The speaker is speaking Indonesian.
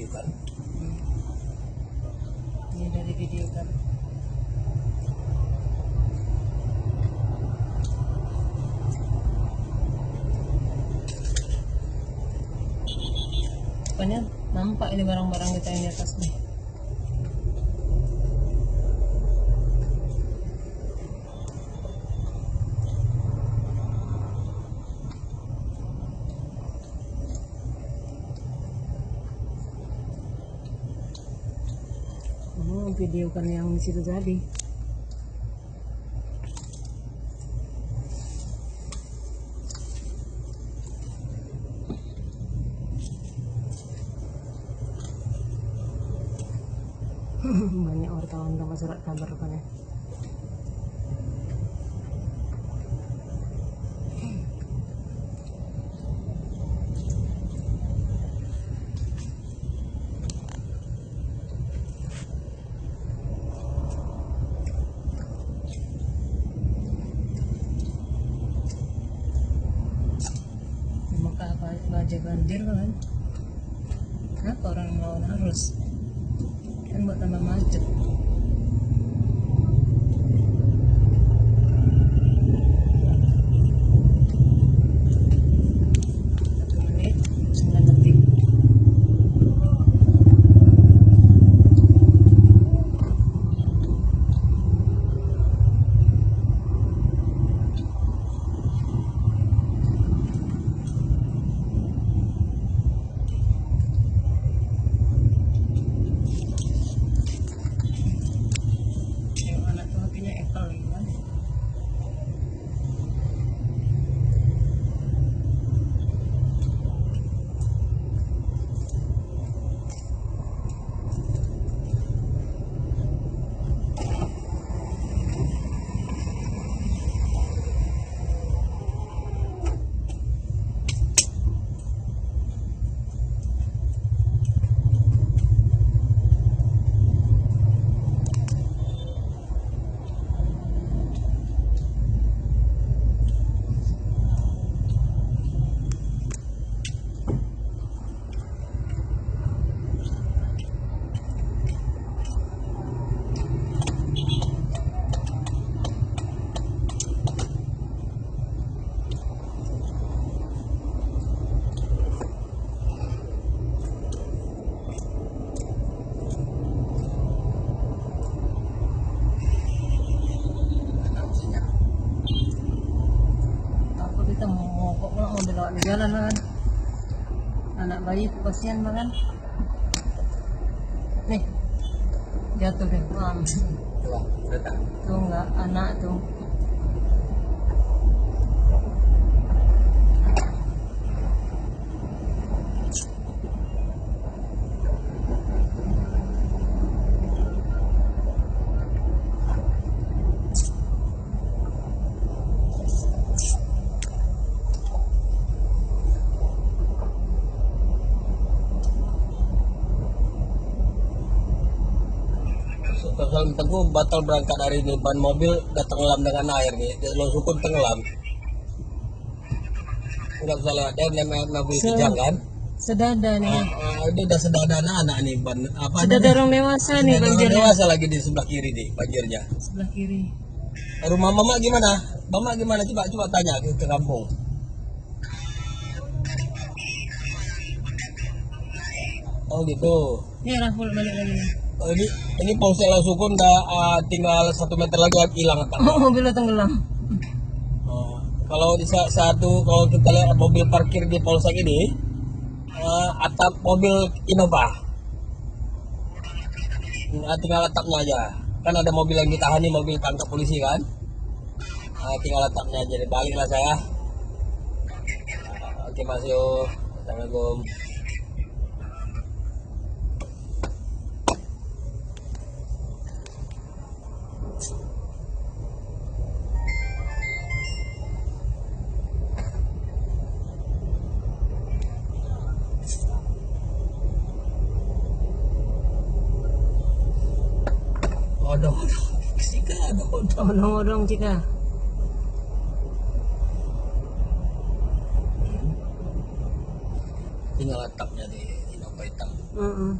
video kan. Ini dari video kan. Pokoknya nampak ini barang-barang kita yang di atas nih. Video kan yang di situ tadi. Banyak wartawan tanpa surat kabar rupanya. Baja banjir kan? Kenapa orang melawan arus? Kan buat tambah macet. Di jalan kan, anak bayi kasihan makan. Nih jatuh deh, tuh enggak anak tuh. Kalau Teguh batal berangkat hari ini, ban mobil udah tenggelam dengan air nih, lo sukun tenggelam. Nggak bisa lewat dia mobil kijang kan? Sedada nih. Dia udah sedada anak nih ban apa? Sedada orang dewasa nih banjirnya. Dewasa lagi di sebelah kiri nih banjirnya. Sebelah kiri. Rumah mama gimana? Mama gimana? Coba tanya ke kampung. Oh gitu. Ini Rahul balik lagi nih. Ini Polsek Lausukun udah tinggal 1 meter lagi hilang apa? Oh, mobilnya tenggelam. Kalau di kalau kita lihat mobil parkir di Polsek ini, atap mobil Innova, tinggal atapnya aja. Kan ada mobil yang ditahani, mobil tangkap polisi kan? Tinggal atapnya aja. Baliklah saya. Oke Mas Yo, Assalamualaikum. Odong-odong kita. Tinggal atapnya di Innova. apa hitam. Mm-mm.